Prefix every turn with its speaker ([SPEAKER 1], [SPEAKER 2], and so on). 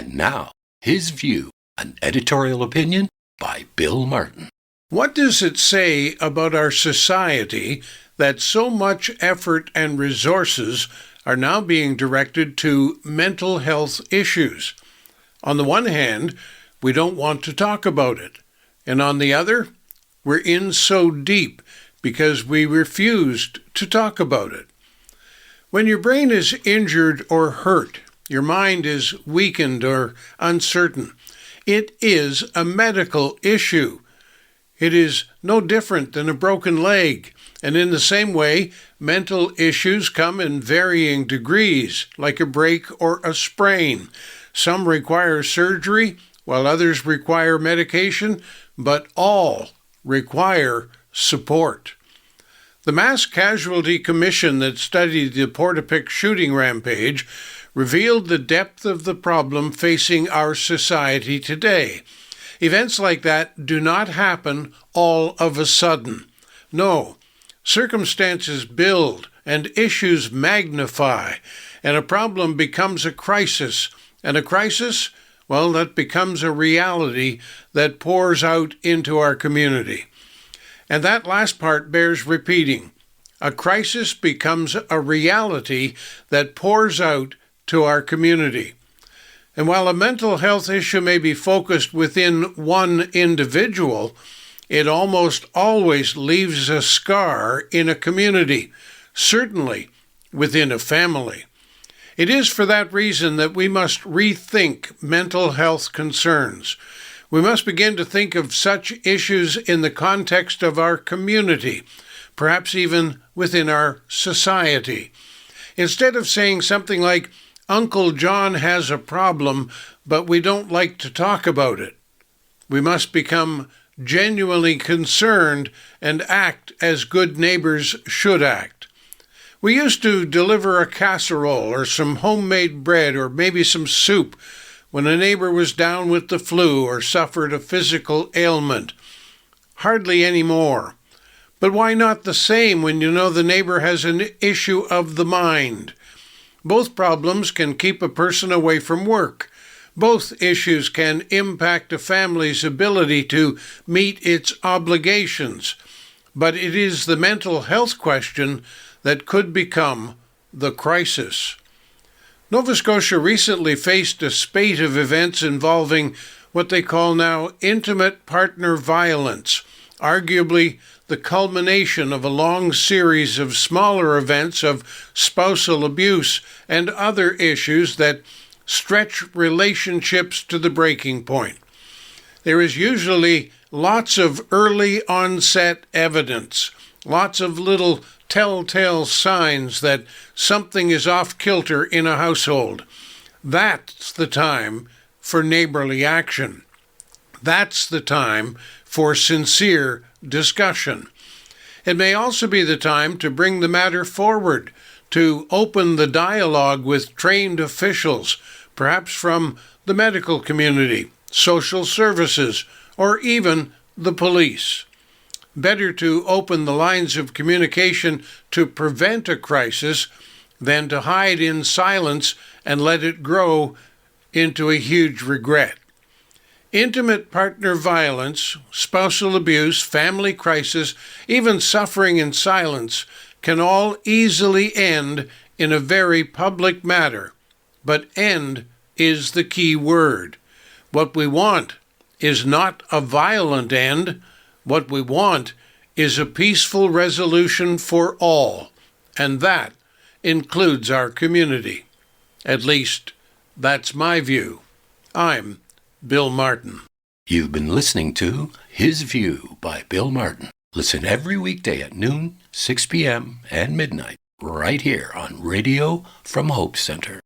[SPEAKER 1] And now, his view, an editorial opinion by Bill Martin.
[SPEAKER 2] What does it say about our society that so much effort and resources are now being directed to mental health issues? On the one hand, we don't want to talk about it. And on the other, we're in so deep because we refused to talk about it. When your brain is injured or hurt, your mind is weakened or uncertain, it is a medical issue. It is no different than a broken leg, and in the same way, mental issues come in varying degrees, like a break or a sprain. Some require surgery, while others require medication, but all require support. The Mass Casualty Commission that studied the Portapique shooting rampage revealed the depth of the problem facing our society today. Events like that do not happen all of a sudden. No, circumstances build and issues magnify, and a problem becomes a crisis, and a crisis, well, that becomes a reality that pours out into our community. And that last part bears repeating. A crisis becomes a reality that pours out to our community. And while a mental health issue may be focused within one individual, it almost always leaves a scar in a community, certainly within a family. It is for that reason that we must rethink mental health concerns. We must begin to think of such issues in the context of our community, perhaps even within our society. Instead of saying something like, Uncle John has a problem, but we don't like to talk about it, we must become genuinely concerned and act as good neighbors should act. We used to deliver a casserole or some homemade bread or maybe some soup when a neighbor was down with the flu or suffered a physical ailment. Hardly any more. But why not the same when you know the neighbor has an issue of the mind? Both problems can keep a person away from work. Both issues can impact a family's ability to meet its obligations. But it is the mental health question that could become the crisis. Nova Scotia recently faced a spate of events involving what they call now intimate partner violence, arguably the culmination of a long series of smaller events of spousal abuse and other issues that stretch relationships to the breaking point. There is usually lots of early onset evidence, lots of little telltale signs that something is off kilter in a household. That's the time for neighborly action. That's the time for sincere discussion. It may also be the time to bring the matter forward, to open the dialogue with trained officials, perhaps from the medical community, social services, or even the police. Better to open the lines of communication to prevent a crisis than to hide in silence and let it grow into a huge regret. Intimate partner violence, spousal abuse, family crisis, even suffering in silence can all easily end in a very public matter. But end is the key word. What we want is not a violent end. What we want is a peaceful resolution for all, and that includes our community. At least, that's my view. I'm Bill Martin.
[SPEAKER 1] You've been listening to His View by Bill Martin. Listen every weekday at noon, 6 p.m., and midnight, right here on Radio from Hope Center.